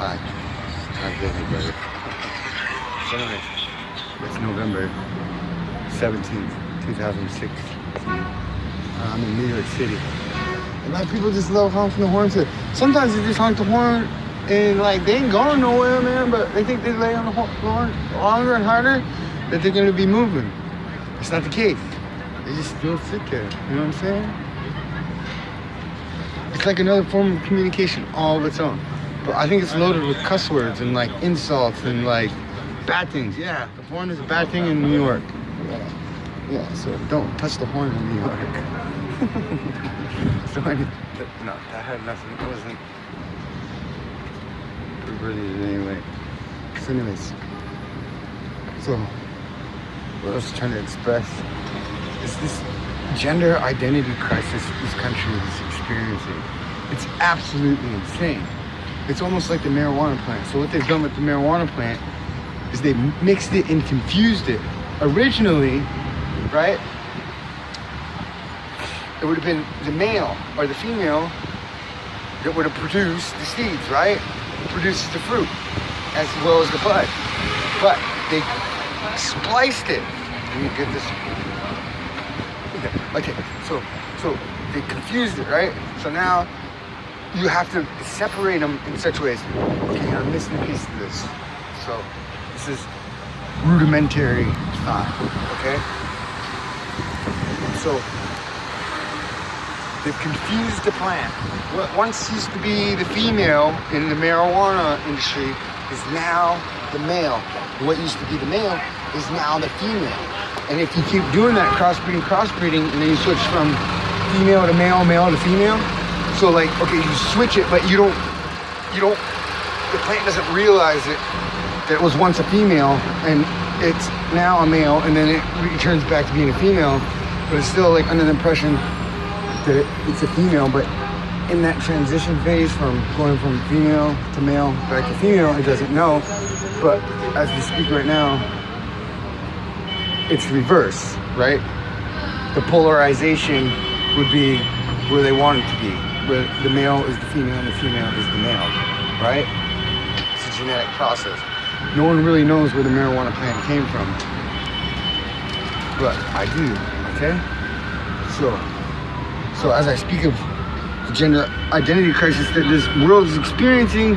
Hi. Not Disney, brother. So anyway, it's November 17th, 2006. I'm in New York City. And like people just love honking the horn too. Sometimes they just honk the horn and like they ain't going nowhere, man, but they think they lay on the horn longer and harder that they're gonna be moving. It's not the case. They just still sit there, you know what I'm saying? It's like another form of communication all of its own. But I think it's loaded with cuss words and like insults and like bad things. Yeah, the horn is a bad thing in New York. Yeah, so don't touch the horn in New York. So no, that had nothing, it wasn't perverted in any way. So anyways, so what I was trying to express is this gender identity crisis this country is experiencing. It's absolutely insane. It's almost like the marijuana plant. So what they've done with the marijuana plant is they mixed it and confused it. Originally, right, it would have been the male or the female that would have produced the seeds, right? It produces the fruit as well as the bud. But they spliced it. Let me get this. Okay, so they confused it, right? So now you have to separate them in such ways. Okay, I'm missing a piece of this. So this is rudimentary thought, okay? So they've confused the plant. What once used to be the female in the marijuana industry is now the male. What used to be the male is now the female. And if you keep doing that crossbreeding, and then you switch from female to male, male to female, so like, okay, you switch it, but you don't, the plant doesn't realize it, that it was once a female, and it's now a male, and then it returns back to being a female, but it's still like under the impression that it's a female, but in that transition phase from going from female to male back to female, it doesn't know. But as we speak right now, it's reverse, right? The polarization would be where they want it to be, where the male is the female and the female is the male, right? It's a genetic process. No one really knows where the marijuana plant came from, but I do, okay? So as I speak of the gender identity crisis that this world is experiencing,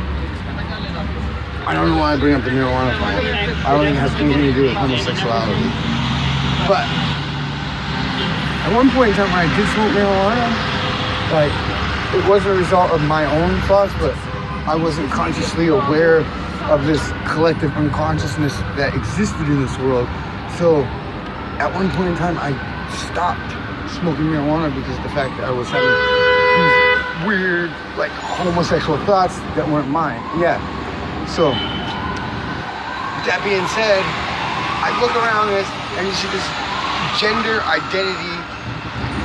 I don't know why I bring up the marijuana plant. I don't think it has anything to do with homosexuality. But at one point in time when I did smoke marijuana, like, it wasn't a result of my own thoughts, but I wasn't consciously aware of this collective unconsciousness that existed in this world. So at one point in time, I stopped smoking marijuana because of the fact that I was having these weird, like, homosexual thoughts that weren't mine. Yeah. So that being said, I look around this and you see this gender identity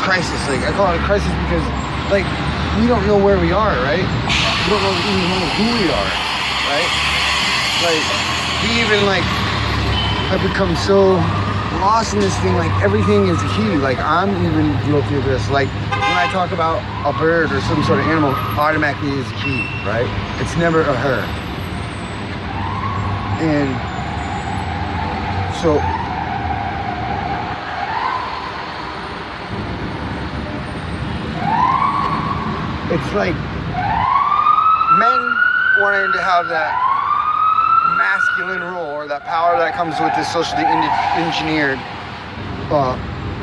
crisis. Like, I call it a crisis because, like, we don't know where we are, right? We don't even know who we are, right? Like, we even, like, have become so lost in this thing, like, everything is he. Like, I'm even guilty of this. Like, when I talk about a bird or some sort of animal, automatically is he, right? It's never a her. And so it's like men wanting to have that masculine role or that power that comes with this socially engineered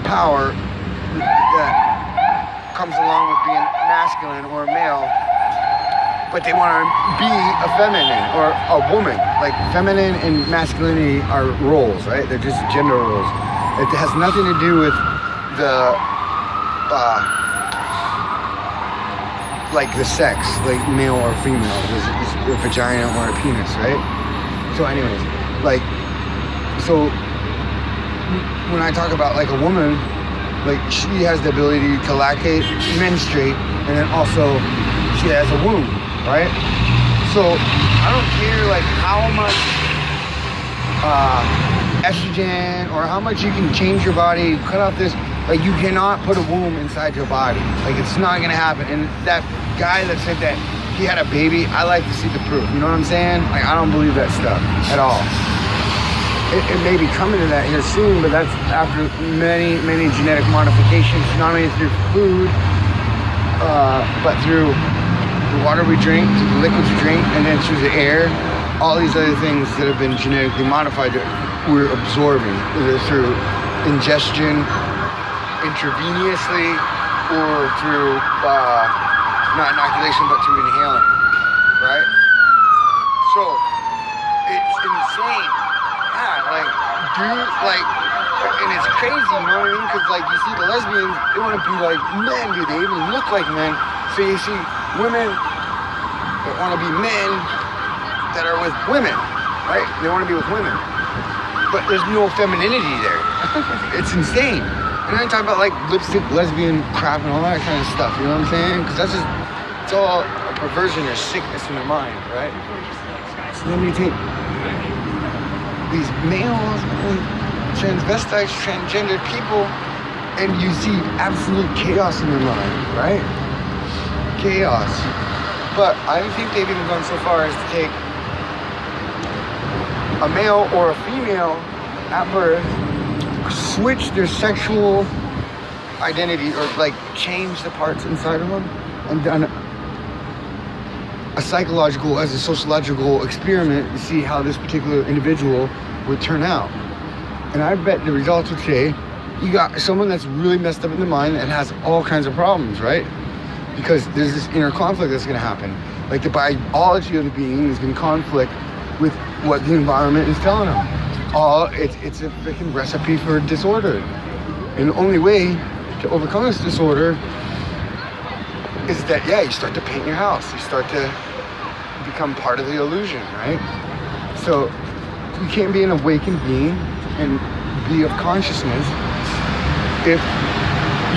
power that comes along with being masculine or male, but they want to be a feminine or a woman. Like, feminine and masculinity are roles, right? They're just gender roles. It has nothing to do with the like the sex, like male or female. There's a vagina or a penis, right? So anyways, like, so when I talk about like a woman, like, she has the ability to lactate, menstruate, and then also she has a womb, right? So I don't care like how much estrogen or how much you can change your body, cut off this, like, you cannot put a womb inside your body. Like, it's not gonna happen. And that guy that said that he had a baby, I like to see the proof. You know what I'm saying? Like, I don't believe that stuff at all. It may be coming to that here soon, but that's after many, many genetic modifications, not only through food, but through the water we drink, through the liquids we drink, and then through the air. All these other things that have been genetically modified that we're absorbing, either through ingestion, intravenously, or through not inoculation, but through inhaling, right? So it's insane. Yeah, like, dude, like, and it's crazy, you know what I mean? Because, like, you see the lesbians, they want to be like men, dude. They even look like men. So you see women that want to be men that are with women, right? They want to be with women. But there's no femininity there. It's insane. And then talk about, like, lipstick, lesbian crap and all that kind of stuff, you know what I'm saying? Because that's just, it's all a perversion or sickness in their mind, right? So then you take these males and transvestites, transgendered people, and you see absolute chaos in their mind, right? Chaos. But I think they've even gone so far as to take a male or a female at birth, switch their sexual identity, or like change the parts inside of them, and done a psychological as a sociological experiment to see how this particular individual would turn out. And I bet the results would say you got someone that's really messed up in the mind and has all kinds of problems, right? Because there's this inner conflict that's going to happen. Like, the biology of the being is going to conflict with what the environment is telling them. It's a freaking recipe for disorder. And the only way to overcome this disorder is that, yeah, you start to paint your house. You start to become part of the illusion, right? So you can't be an awakened being and be of consciousness if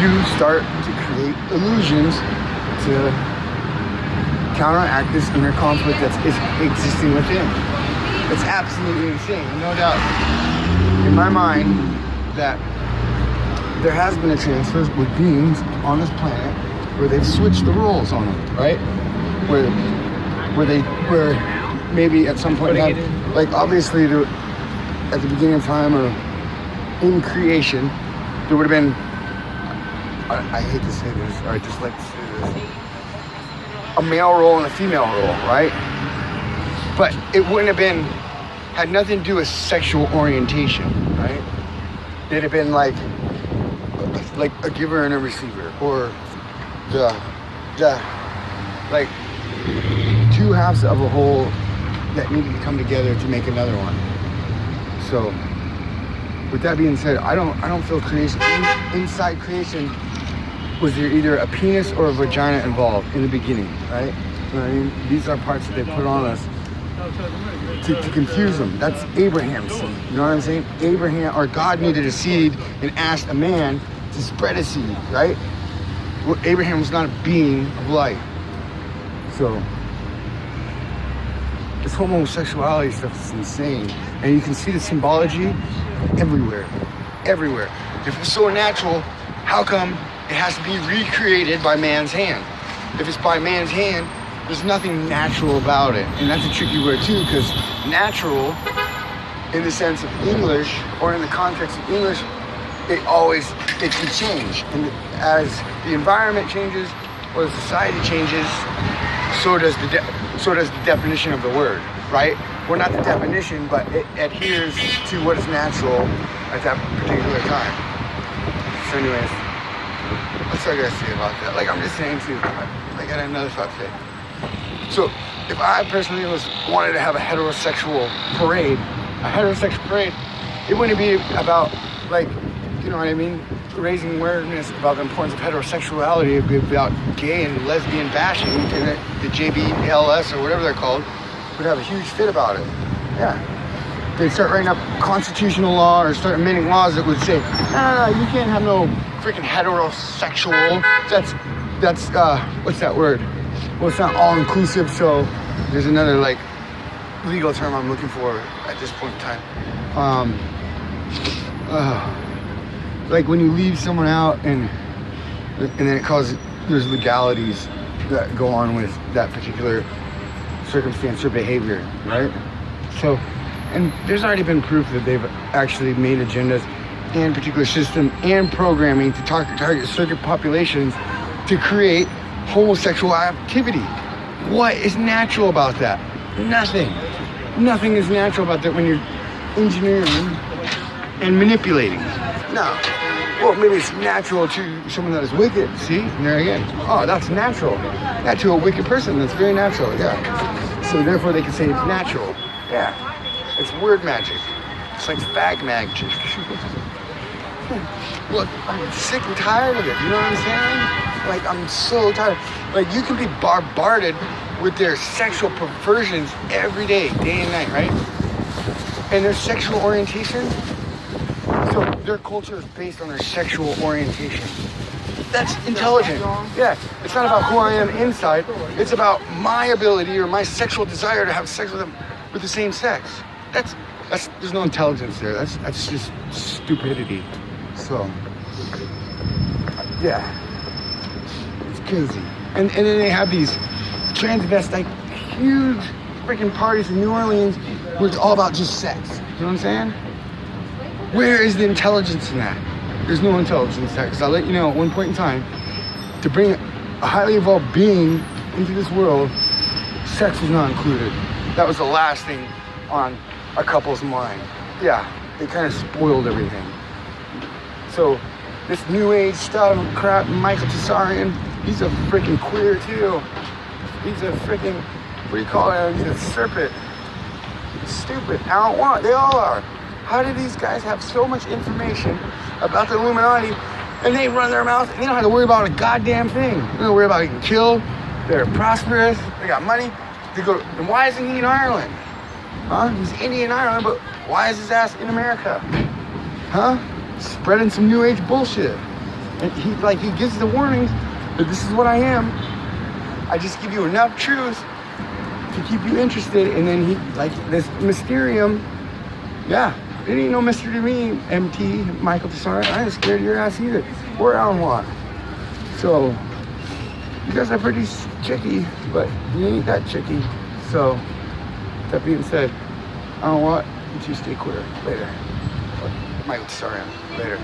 you start to create illusions to counteract this inner conflict that's existing within. It's absolutely insane. No doubt in my mind that there has been a transfer with beings on this planet where they've switched the roles on them, right? Where maybe at some point, like, obviously at the beginning of time or in creation, there would have been, I hate to say this, or I just like to say this, a male role and a female role, right? But it wouldn't have had nothing to do with sexual orientation, right? It'd have been like a giver and a receiver, or the like two halves of a whole that needed to come together to make another one. So with that being said, I don't feel creation inside creation was there either a penis or a vagina involved in the beginning, right? You know what I mean? These are parts that they put on us to confuse them. That's Abraham's seed. You know what I'm saying? Abraham, or God, needed a seed and asked a man to spread a seed, right? Well, Abraham was not a being of light. So this homosexuality stuff is insane. And you can see the symbology everywhere. Everywhere. If it's so natural, how come it has to be recreated by man's hand? If it's by man's hand, there's nothing natural about it. And that's a tricky word too, because natural, in the sense of English, or in the context of English, it can change. And as the environment changes, or the society changes, so does the definition of the word, right? Well, not the definition, but it adheres to what is natural at that particular time. So anyways, what's I gotta say about that? Like, I'm just saying too, I got another thought today. So if I personally wanted to have a heterosexual parade, it wouldn't be about, like, you know what I mean, raising awareness about the importance of heterosexuality. It'd be about gay and lesbian bashing, and the JBLS or whatever they're called would have a huge fit about it. Yeah. They'd start writing up constitutional law or start amending laws that would say, no, you can't have no freaking heterosexual. That's what's that word? Well, it's not all inclusive, so there's another, like, legal term I'm looking for at this point in time. Like when you leave someone out and then it causes, there's legalities that go on with that particular circumstance or behavior, right? So, and there's already been proof that they've actually made agendas and particular system and programming to target certain populations to create homosexual activity. What is natural about that? Nothing. Nothing is natural about that when you're engineering and manipulating. No. Well, maybe it's natural to someone that is wicked. See? And there again. Oh, that's natural. Yeah, to a wicked person, that's very natural. Yeah. So therefore they can say it's natural. Yeah. It's word magic. It's like fag magic. Look, I'm sick and tired of it. You know what I'm saying? Like, I'm so tired. Like, you can be bombarded with their sexual perversions every day and night, right? And their sexual orientation. So their culture is based on their sexual orientation. That's intelligent. Yeah, it's not about who I am inside. It's about my ability or my sexual desire to have sex with them with the same sex. That's there's no intelligence there. That's just stupidity. So yeah, it's crazy. And then they have these transvestite huge freaking parties in New Orleans where it's all about just sex. You know what I'm saying? Where is the intelligence in that? There's no intelligence there. Because I'll let you know at one point in time, to bring a highly evolved being into this world, sex was not included. That was the last thing on a couple's mind. Yeah, they kind of spoiled everything. So this new age stuff, crap, Michael Tsarian, he's a freaking queer too. He's a freaking, what do you call him? He's a serpent. He's stupid. I don't want, they all are. How do these guys have so much information about the Illuminati and they run their mouth and they don't have to worry about a goddamn thing? They don't worry about getting killed. They're prosperous. They got money. They go, and why isn't he in Ireland? Huh? He's Indian Ireland, but why is his ass in America? Huh? Spreading some new age bullshit. And he gives the warnings that this is what I am. I just give you enough truth to keep you interested, and then he, like this Mysterium, yeah, it ain't no mystery to me, MT, Michael Tsarian. I ain't scared of your ass either. Or Alan Watt. So, you guys are pretty chicky, but you ain't that chicky. So, that being said, Alan Watt, you two stay queer. Later. Michael Tsarian. Later.